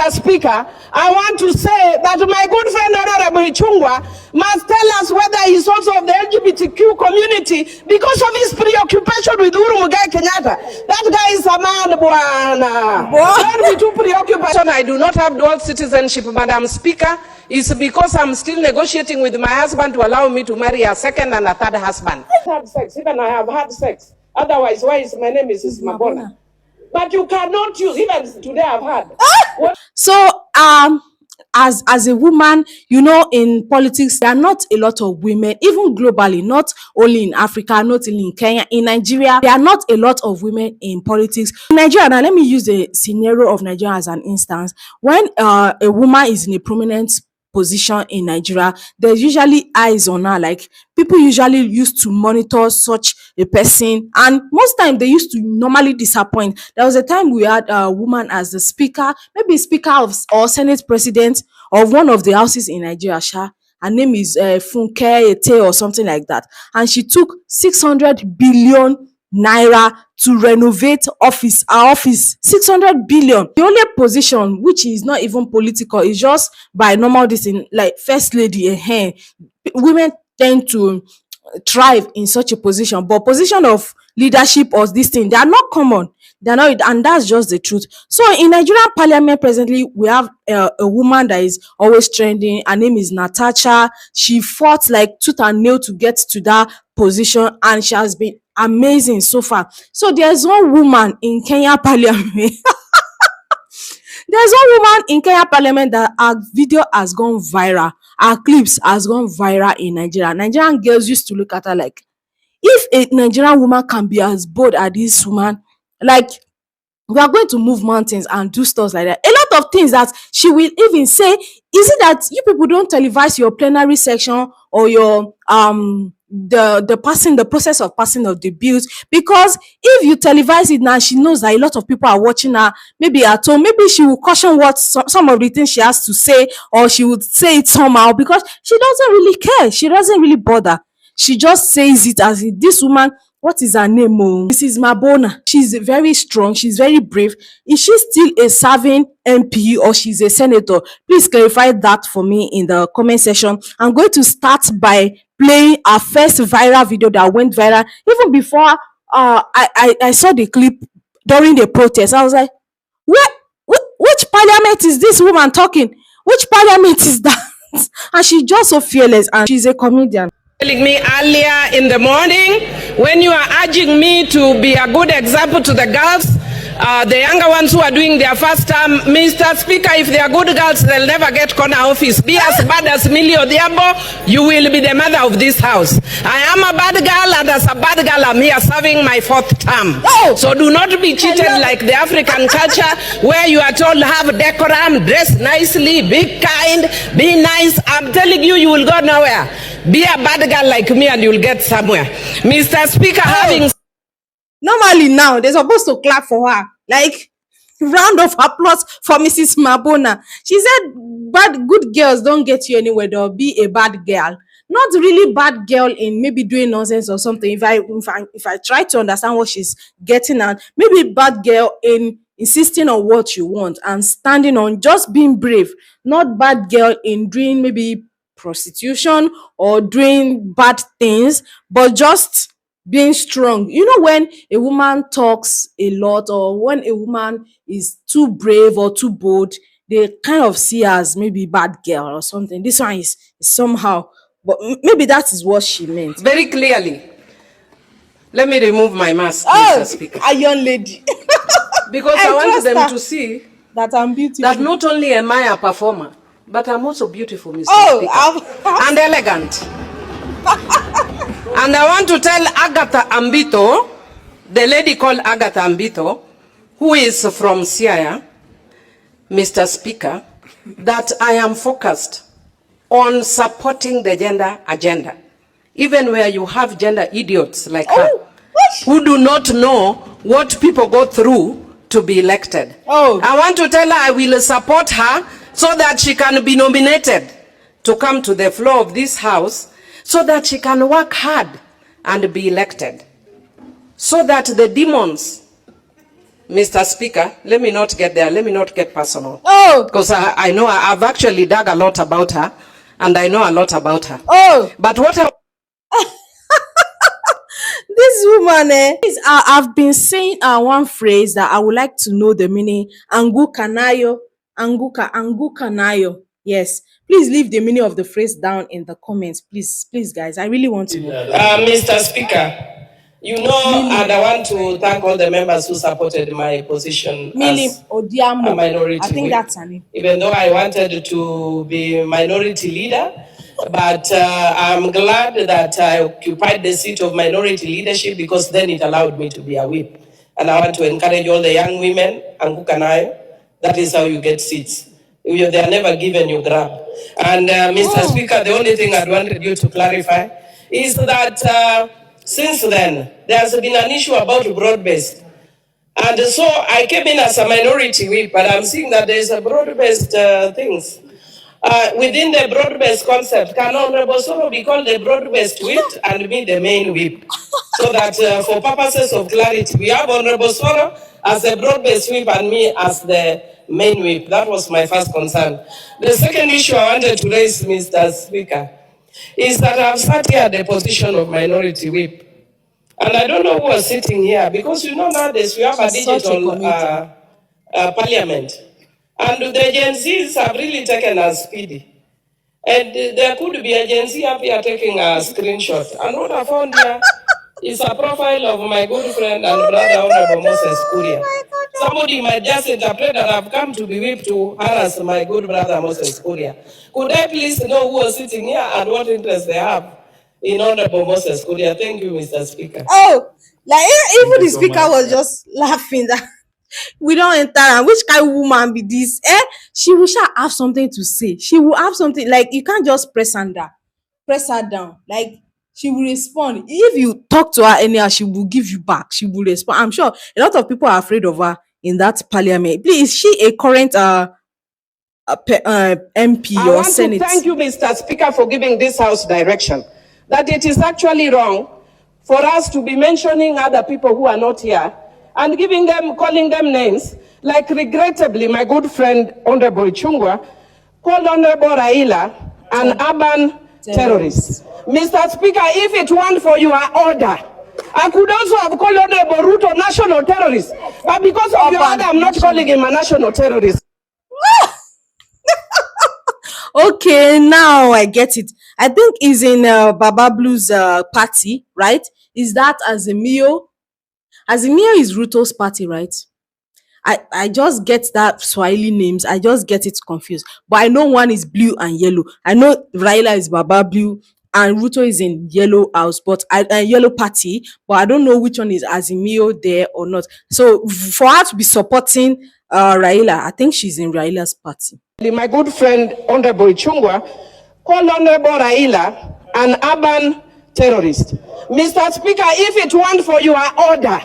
Mr. Speaker, I want to say that my good friend Honorable Chungwa must tell us whether he's also of the LGBTQ community because of his preoccupation with Uhuru Muigai Kenyatta. That guy is a man, bwana. Don't be too preoccupied. I do not have dual citizenship, Madam Speaker. It's because I'm still negotiating with my husband to allow me to marry a second and a third husband. I have sex, even I have had sex. Otherwise, why is my name is Mabona? But you cannot use, even today I've had. So, as a woman, you know, in politics, there are not a lot of women, even globally, not only in Africa, not only in Kenya, in Nigeria, there are not a lot of women in politics. In Nigeria, now let me use the scenario of Nigeria as an instance. When a woman is in a prominent position in Nigeria, there's usually eyes on her. Like, people usually used to monitor such a person, and most time they used to normally disappoint. There was a time we had a woman as the speaker, maybe speaker of or senate president of one of the houses in Nigeria. Her name is Funke Ete or something like that, and she took 600 billion naira to renovate our office. 600 billion. The only position which is not even political is just by normal this in like first lady. Women tend to thrive in such a position, but position of leadership or this thing, they are not common. They're not, and that's just the truth. So in Nigerian parliament presently, we have a woman that is always trending. Her name is Natasha. She fought like tooth and nail to get to that position, and she has been amazing so far. So there's one woman in Kenya parliament. There's one woman in Kenya parliament that her video has gone viral. Her clips has gone viral in Nigeria. Nigerian girls used to look at her like, if a Nigerian woman can be as bold as this woman, like, we are going to move mountains and do stuff like that. A lot of things that she will even say. Is it that you people don't televise your plenary section or your the process of passing of the bills? Because if you televise it now, she knows that a lot of people are watching her, maybe at home. Maybe she will caution what some of the things she has to say, or she would say it somehow because she doesn't really care. She doesn't really bother. She just says it as if this woman, what is her name? Mrs. Mabona. She's very strong. She's very brave. Is she still a serving MP or she's a senator? Please clarify that for me in the comment section. I'm going to start by playing our first viral video that went viral. Even before I saw the clip during the protest, I was like, which parliament is this woman talking? Which parliament is that? And she's just so fearless, and she's a comedian. Telling me earlier in the morning when you are urging me to be a good example to the girls, the younger ones who are doing their first term. Mr. Speaker, if they are good girls, they'll never get corner office. Be as bad as Millie Odhiambo, you will be the mother of this house. I am a bad girl, and as a bad girl, I'm here serving my fourth term. So do not be cheated like the African culture where you are told have decorum, dress nicely, be kind, be nice. I'm telling you, you will go nowhere. Be a bad girl like me and you'll get somewhere. Mr. Speaker, having... Normally now, they're supposed to clap for her. Like, round of applause for Mrs. Mabona. She said, good girls don't get you anywhere. They'll be a bad girl. Not really bad girl in maybe doing nonsense or something. If I try to understand what she's getting at, maybe bad girl in insisting on what you want and standing on just being brave. Not bad girl in doing maybe prostitution or doing bad things, but just being strong. You know, when a woman talks a lot or when a woman is too brave or too bold, they kind of see her as maybe bad girl or something. This one is somehow, but maybe that is what she meant. Very clearly. Let me remove my mask, Mr. Speaker. A young lady. Because I want them to see that I'm beautiful. That not only am I a performer, but I'm also beautiful, Mr. Speaker. And elegant. And I want to tell Agatha Ambito, the lady called Agatha Ambito, who is from Siaya, Mr. Speaker, that I am focused on supporting the gender agenda. Even where you have gender idiots like her, who do not know what people go through to be elected. I want to tell her I will support her so that she can be nominated to come to the floor of this house so that she can work hard and be elected. So that the demons Mr. Speaker, let me not get there. Let me not get personal. Oh. Because I know I've actually dug a lot about her, and I know a lot about her. Oh. But what I This woman, I've been saying one phrase that I would like to know the meaning. Angukanayo. Angukanayo. Yes. Please leave the meaning of the phrase down in the comments. Please, guys. I really want to know. Mr. Speaker, you know, and I want to thank all the members who supported my position as a minority. I think that's her name. Even though I wanted to be minority leader, but I'm glad that I occupied the seat of minority leadership because then it allowed me to be a whip. And I want to encourage all the young women, Angukanayo, that is how you get seats. They are never given, you grab. And Mr. Speaker, the only thing I wanted you to clarify is that since then, there has been an issue about broad-based. And so I came in as a minority whip, but I'm seeing that there's a broad-based things. Within the broad-based concept, can Honorable Soro be called the broad-based whip and me the main whip? So that for purposes of clarity, we have Honorable Soro as the broad-based whip and me as the main whip. That was my first concern. The second issue I wanted to raise, Mr. Speaker, is that I've sat here at the position of minority whip. And I don't know who was sitting here, because you know nowadays we have a digital parliament. And the Gen Zs have really taken us speedy. And there could be a Gen Z up here taking a screenshot. And what I found here is a profile of my good friend and brother, Honorable Moses Kuria. Somebody might just interpret that I've come to be whipped to harass my good brother, Moses Kuria. Could I please know who was sitting here and what interest they have in Honorable Moses Kuria? Thank you, Mr. Speaker. Oh, like even the speaker was just laughing that we don't enter. And which kind of woman be this? She will have something to say. She will have something, like you can't just press her down. Like she will respond. If you talk to her anyhow, she will give you back. She will respond. I'm sure a lot of people are afraid of her in that parliament. Please, is she a current MP or Senate? I want to thank you, Mr. Speaker, for giving this House direction that it is actually wrong for us to be mentioning other people who are not here and calling them names. Like, regrettably, my good friend, Honorable Chungwa, called Honorable Raila an urban terrorist. Mr. Speaker, if it weren't for your order, I could also have called Honorable Ruto national terrorist. But because of your order, I'm not calling him a national terrorist. Okay, now I get it. I think he's in Baba Blue's party, right? Is that Azimio? Azimio is Ruto's party, right? I just get that Swahili names. I just get it confused. But I know one is blue and yellow. I know Raila is Baba Blue and Ruto is in yellow house, but yellow party. But I don't know which one is Azimio there or not. So for her to be supporting Raila, I think she's in Raila's party. My good friend, Honorable Chungwa, called Honorable Raila an urban terrorist. Mr. Speaker, if it weren't for your order,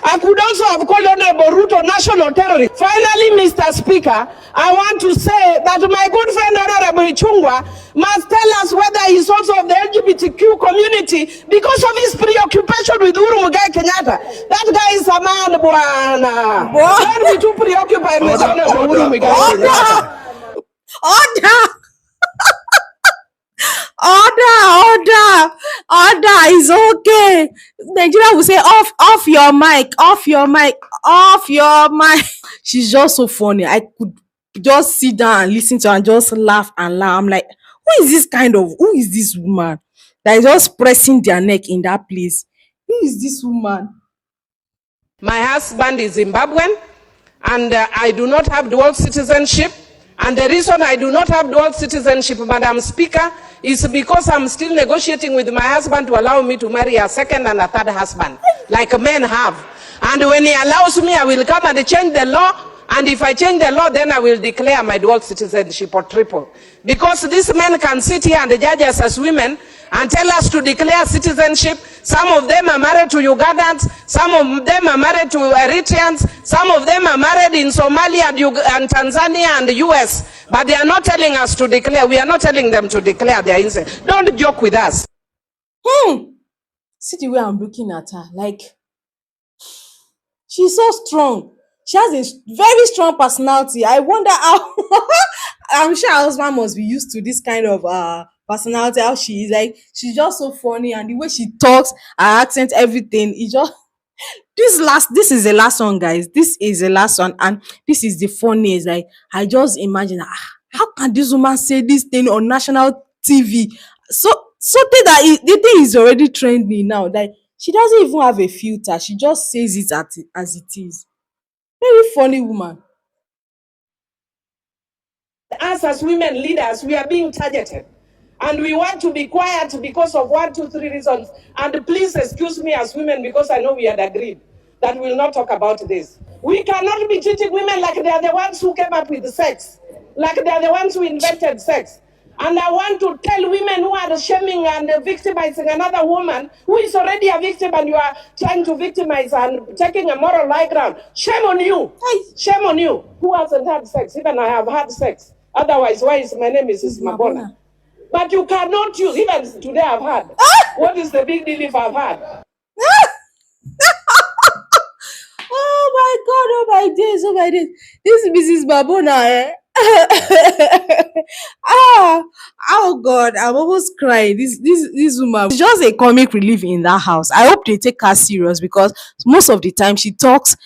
I could also have called Honorable Ruto national terrorist. Finally, Mr. Speaker, I want to say that my good friend Honorable Chungwa must tell us whether he's also of the LGBTQ community because of his preoccupation with Uhuru Muigai Kenyatta. That guy is a man, bwana. Don't be too preoccupied with Uhuru Muigai Kenyatta. Order is okay. Nigeria will say off your mic. She's just so funny. I could just sit down and listen to her and just laugh and laugh. I'm like, who is this woman that is just pressing their neck in that place? Who is this woman? My husband is Zimbabwean, and I do not have dual citizenship. And the reason I do not have dual citizenship, Madam Speaker, is because I'm still negotiating with my husband to allow me to marry a second and a third husband, like men have. And when he allows me, I will come and change the law. And if I change the law, then I will declare my dual citizenship or triple. Because these men can sit here and judge us as women and tell us to declare citizenship. Some of them are married to Ugandans, some of them are married to Eritreans, some of them are married in Somalia and Tanzania and the US. But they are not telling us to declare. We are not telling them to declare their innocence. Don't joke with us. See the way I'm looking at her. Like, she's so strong. She has a very strong personality. I wonder how I'm sure her husband must be used to this kind of personality, how she is. Like, she's just so funny, and the way she talks, her accent, everything. It just this is the last one, guys. This is the last one, and this is the funniest. Like, I just imagine, how can this woman say this thing on national TV? So something that the thing is already trending now. Like, she doesn't even have a filter. She just says it as it is. Very funny woman. Us as women leaders, we are being targeted. And we want to be quiet because of 1, 2, 3 reasons. And please excuse me as women, because I know we had agreed that we will not talk about this. We cannot be treating women like they are the ones who came up with the sex, like they are the ones who invented sex. And I want to tell women who are shaming and victimizing another woman who is already a victim, and you are trying to victimize and taking a moral high ground. Shame on you. Shame on you. Who hasn't had sex? Even I have had sex. Otherwise, why is my name is Mabona? But you cannot use, even today I've had. What is the big deal if I've had? Oh my God, oh my days, oh my days. This Mrs. Babona, eh? Oh God, I'm almost crying. This woman, she's just a comic relief in that house. I hope they take her serious, because most of the time she talks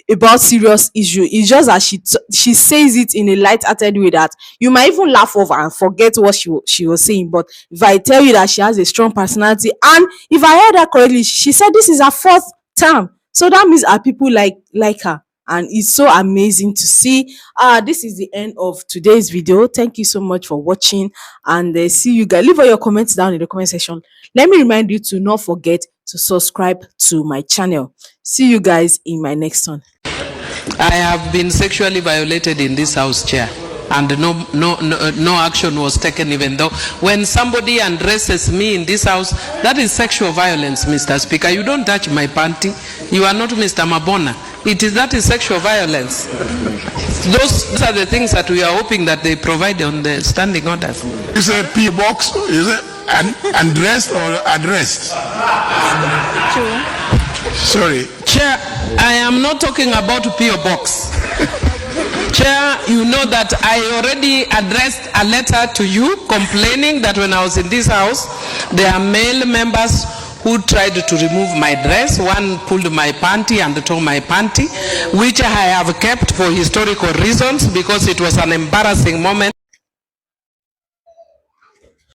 about serious issue. It's just that she says it in a light-hearted way that you might even laugh over and forget what she was saying. But if I tell you that she has a strong personality, and if I heard her correctly, she said this is her 4th term. So that means our people like her. And it's so amazing to see. This is the end of today's video. Thank you so much for watching, and see you guys. Leave all your comments down in the comment section. Let me remind you to not forget to subscribe to my channel. See you guys in my next one. I have been sexually violated in this house, Chair, and no action was taken, even though when somebody undresses me in this house, that is sexual violence, Mr. Speaker. You don't touch my panty. You are not Mr. Mabona. That is sexual violence. Those are the things that we are hoping that they provide on the standing orders. Is it a P box? Is it undressed or addressed? Sorry. Chair, I am not talking about P.O. Box. Chair, you know that I already addressed a letter to you complaining that when I was in this house, there are male members who tried to remove my dress. One pulled my panty and tore my panty, which I have kept for historical reasons, because it was an embarrassing moment.